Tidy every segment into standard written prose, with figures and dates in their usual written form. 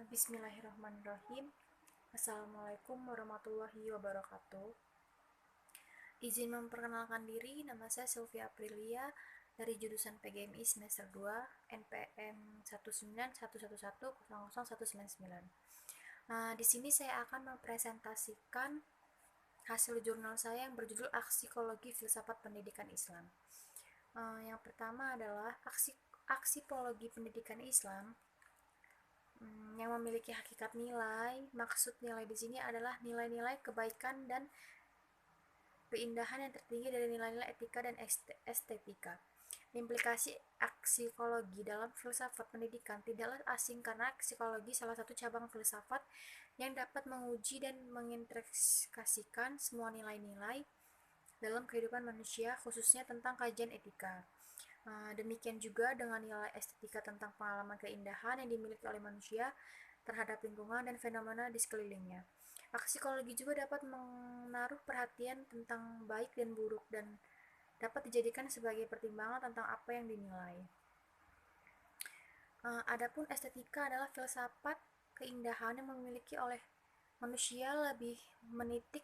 Bismillahirrahmanirrahim. Assalamualaikum warahmatullahi wabarakatuh. Izin memperkenalkan diri, nama saya Sylvia Aprilia dari jurusan PGMI semester 2 NPM 19111100199. Di sini saya akan mempresentasikan hasil jurnal saya yang berjudul Aksikologi Filsafat Pendidikan Islam. Yang pertama adalah aksipologi pendidikan Islam yang memiliki hakikat nilai. Maksud nilai di sini adalah nilai-nilai kebaikan dan keindahan yang tertinggi dari nilai-nilai etika dan estetika. Implikasi aksikologi dalam filsafat pendidikan tidaklah asing karena psikologi salah satu cabang filsafat yang dapat menguji dan mengintegrasikan semua nilai-nilai dalam kehidupan manusia, khususnya tentang kajian etika. Demikian juga dengan nilai estetika tentang pengalaman keindahan yang dimiliki oleh manusia terhadap lingkungan dan fenomena di sekelilingnya. Psikologi juga dapat menaruh perhatian tentang baik dan buruk dan dapat dijadikan sebagai pertimbangan tentang apa yang dinilai. Adapun estetika adalah filsafat keindahan yang memiliki oleh manusia lebih menitik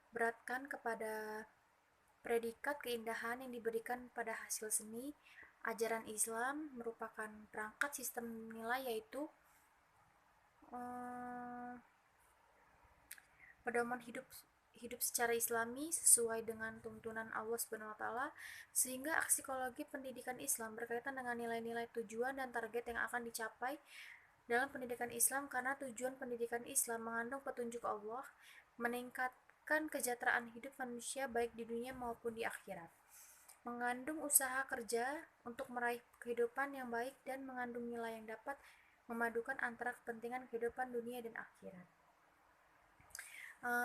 beratkan kepada predikat keindahan yang diberikan pada hasil seni. Ajaran Islam merupakan perangkat sistem nilai, yaitu pedoman hidup secara islami sesuai dengan tuntunan Allah SWT, sehingga psikologi pendidikan Islam berkaitan dengan nilai-nilai tujuan dan target yang akan dicapai dalam pendidikan Islam, karena tujuan pendidikan Islam mengandung petunjuk Allah, meningkatkan kesejahteraan hidup manusia baik di dunia maupun di akhirat, mengandung usaha kerja untuk meraih kehidupan yang baik, dan mengandung nilai yang dapat memadukan antara kepentingan kehidupan dunia dan akhirat.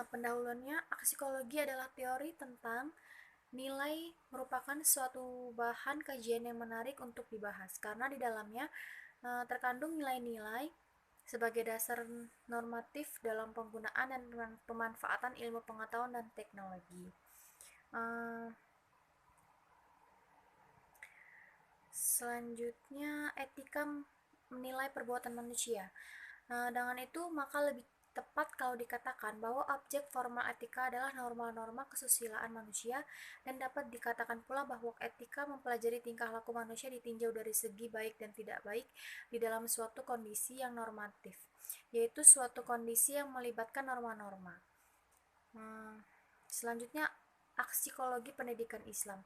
Pendahuluannya, psikologi adalah teori tentang nilai, merupakan suatu bahan kajian yang menarik untuk dibahas karena di dalamnya terkandung nilai-nilai sebagai dasar normatif dalam penggunaan dan pemanfaatan ilmu pengetahuan dan teknologi. Selanjutnya, etika menilai perbuatan manusia. Dengan itu, maka lebih tepat kalau dikatakan bahwa objek formal etika adalah norma-norma kesusilaan manusia, dan dapat dikatakan pula bahwa etika mempelajari tingkah laku manusia ditinjau dari segi baik dan tidak baik di dalam suatu kondisi yang normatif, yaitu suatu kondisi yang melibatkan norma-norma. Selanjutnya, psikologi pendidikan Islam.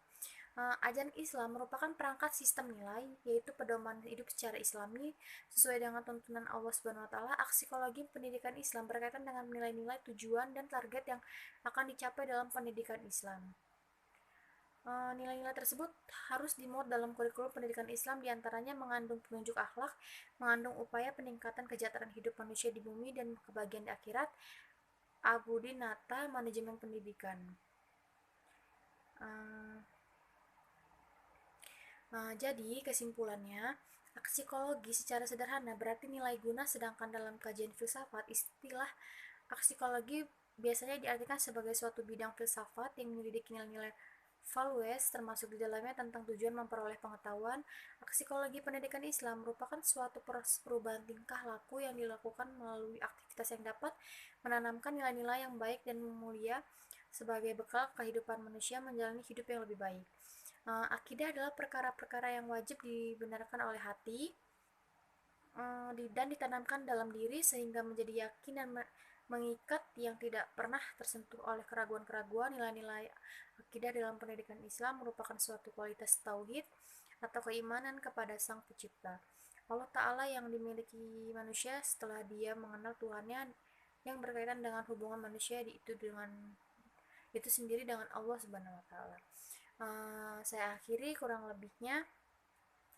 Ajaran Islam merupakan perangkat sistem nilai, yaitu pedoman hidup secara islami sesuai dengan tuntunan Allah SWT. Psikologi pendidikan Islam berkaitan dengan nilai-nilai tujuan dan target yang akan dicapai dalam pendidikan Islam. Nilai-nilai tersebut harus dimuat dalam kurikulum pendidikan Islam, diantaranya mengandung penunjuk akhlak, mengandung upaya peningkatan kesejahteraan hidup manusia di bumi dan kebahagiaan di akhirat, Abudi Nata Manajemen Pendidikan. Jadi kesimpulannya, psikologi secara sederhana berarti nilai guna, sedangkan dalam kajian filsafat, istilah psikologi biasanya diartikan sebagai suatu bidang filsafat yang menyelidiki nilai-nilai values, termasuk di dalamnya tentang tujuan memperoleh pengetahuan. Psikologi pendidikan Islam merupakan suatu proses perubahan tingkah laku yang dilakukan melalui aktivitas yang dapat menanamkan nilai-nilai yang baik dan mulia sebagai bekal kehidupan manusia menjalani hidup yang lebih baik. Akidah adalah perkara-perkara yang wajib dibenarkan oleh hati dan ditanamkan dalam diri sehingga menjadi yakin dan mengikat yang tidak pernah tersentuh oleh keraguan-keraguan. Nilai-nilai akidah dalam pendidikan Islam merupakan suatu kualitas tauhid atau keimanan kepada Sang Pencipta, Allah Ta'ala, yang dimiliki manusia setelah dia mengenal Tuhannya, yang berkaitan dengan hubungan manusia itu sendiri dengan Allah Subhanahu wa Ta'ala. Saya akhiri, kurang lebihnya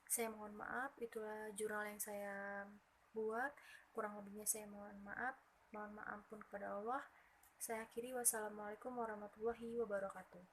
saya mohon maaf. Itulah jurnal yang saya buat, kurang lebihnya saya mohon maaf, mohon ampun kepada Allah. Saya akhiri, wassalamualaikum warahmatullahi wabarakatuh.